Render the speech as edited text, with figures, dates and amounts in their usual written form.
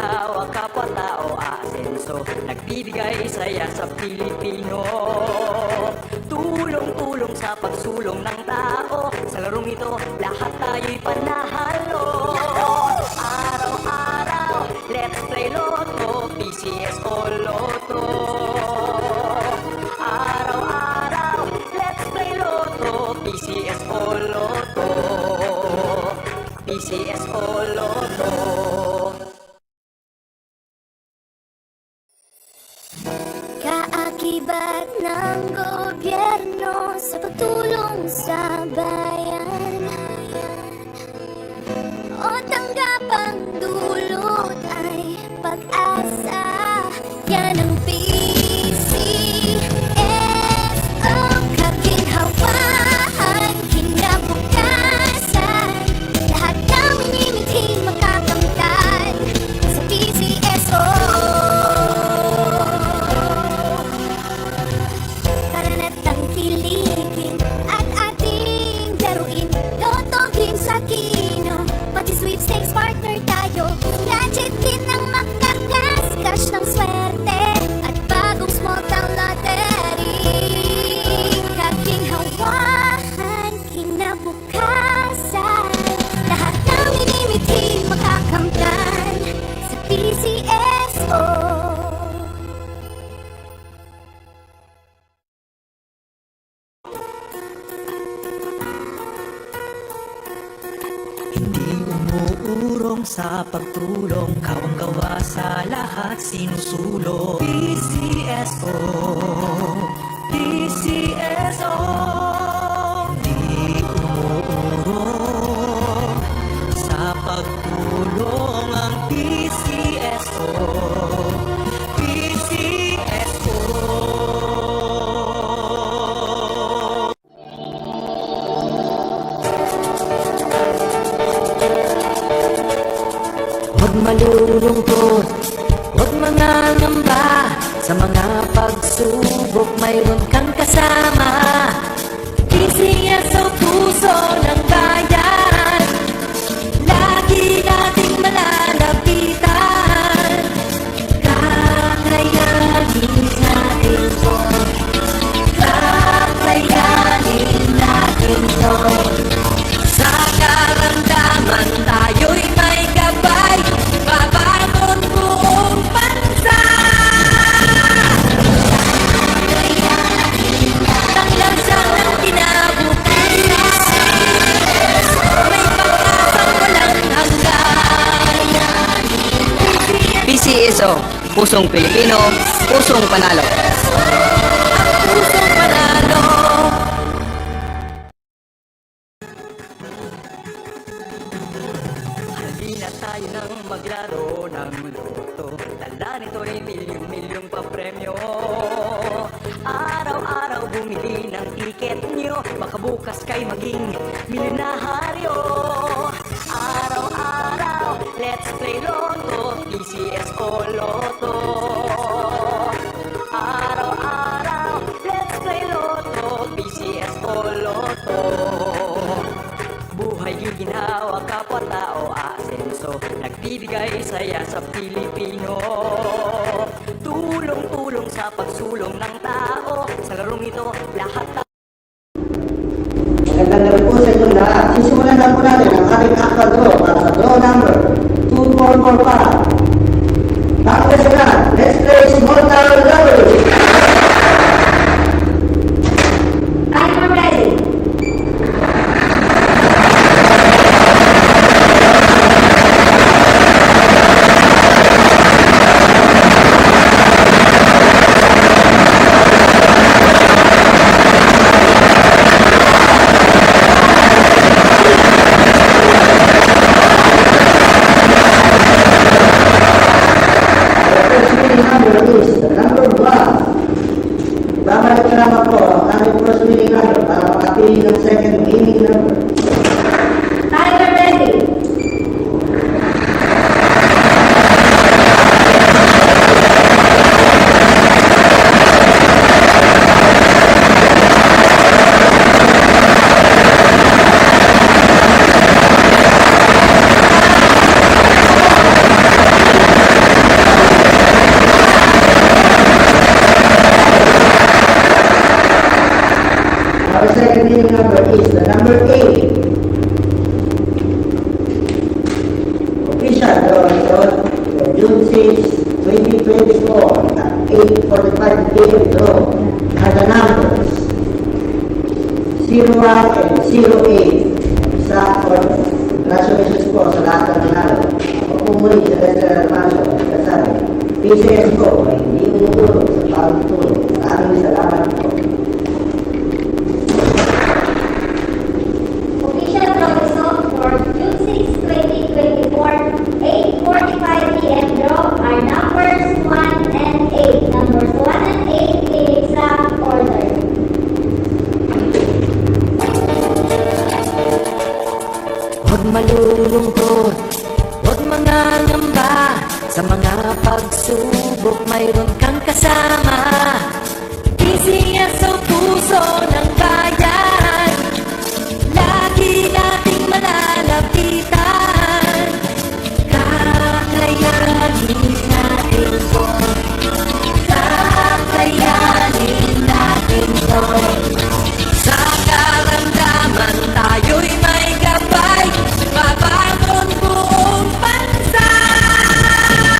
ginhawa, kapwa-tao, asenso, nagbibigay saya sa Pilipino. Tulong-tulong sa pagsulong ng tao, sa larong ito, lahat tayo'y panahalo. Araw-araw, let's play Lotto, PCS o Lotto. Araw-araw, let's play Lotto, PCS o Lotto. PCS o Lotto. Kaakibat ng gobyerno sa pagtulong sa bayan, o tanggapang dulot ay pag-asa. Yan ang PCS, ang kaginhawaan, kinabukasan. Lahat ng minimiting makakamtan sa PCSO. Tara na't tangkilikin at ating laruin Lotto, Dreams sa Kino, pati sweepstakes partner tayo. Gadget din ang makakascash ng swerte at bagong small town lottery. Kaginhawahan, kinabukasan. Lahat ng minimiting makakamtan sa PCSO. Hindi umuurong sa pagtulong, kawang-gawa sa lahat sinusulong. PCSO, PCSO. Hindi umuurong sa pagtulong ang PCSO, PCSO. Huwag malulungkot, huwag mangangamba, sa mga pagsubok mayroon kang kasama. PCS sa puso ng bayan, lagi nating malalapitan. Kakayanin natin to, kakayanin natin to. Sa karamdaman tayo'y may gabay, babangon buong bansa. Tanglasan ng kinabukasan, may pag-asang walang hanggan. PCSO, pusong Pilipino, pusong panalo. Ang pusong panalo. Halina tayo nang maglaro ng Lotto, dala nito'y milyong-milyong papremyo. Araw-araw bumili ng tiket nyo, baka bukas kay maging milyonaryo. Araw-araw, let's play Lotto, PCS o Lotto. Araw-araw, let's play Lotto, PCS o Lotto. Buhay giginhawa, kapwa-tao, asenso, nagbibigay saya sa Pilipino. Tulong-tulong sa pagsulong ng tao, sa larong ito, lahat Magandang gabi po sa inyong lahat. Sisimulan na po natin ang ating actual draw para sa draw number 2445. Pagkasilan, let's play small town lottery. I'm ready. Babalik na naman po ang aming first winning number para makapili ng second winning number. I'm ready. our second winning number is the number 8. Official draw for June 6, 2024 at 8:45 p.m. draw are the numbers 01 and 08 sa order. Congratulations po sa lahat ng nanalo. Ako muli sa Restaurant Manso, kasabi, PCS ko ay hindi umutulog sa pagtulog. Maraming salamat po. Official draw result for June 6, 2024, 8:45 p.m. draw are numbers 1 and 8. Numbers 1 and 8 in exact order. Huwag malulungkot, huwag mangangamba. Sa mga pagsubok mayroon kang kasama. PCS sa puso